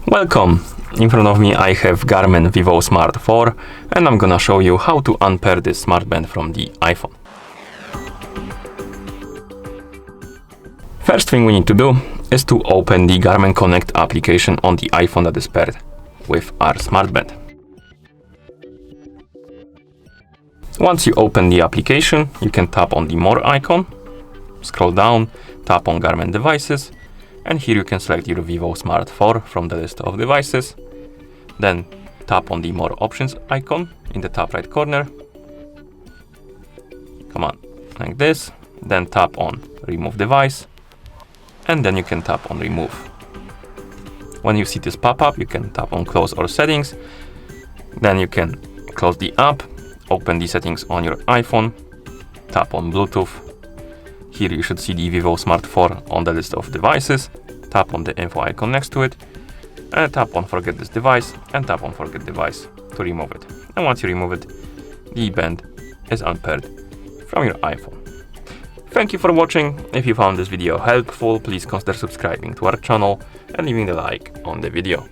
Welcome! In front of me I have Garmin Vivosmart 4 and I'm gonna show you how to unpair this smartband from the iPhone. First thing we need to do is to open the Garmin Connect application on the iPhone that is paired with our smartband. Once you open the application, you can tap on the More icon, scroll down, tap on Garmin devices, and here you can select your Vivosmart 4 from the list of devices. Then tap on the More Options icon in the top right corner. Come on, like this. Then tap on Remove Device, and then you can tap on Remove. When you see this pop up, you can tap on Close All Settings. Then you can close the app, open the settings on your iPhone, tap on Bluetooth. Here you should see the Vivosmart 4 on the list of devices. Tap on the info icon next to it, and tap on Forget this device, and tap on Forget device to remove it. And once you remove it, the band is unpaired from your iPhone. Thank you for watching. If you found this video helpful, please consider subscribing to our channel and leaving a like on the video.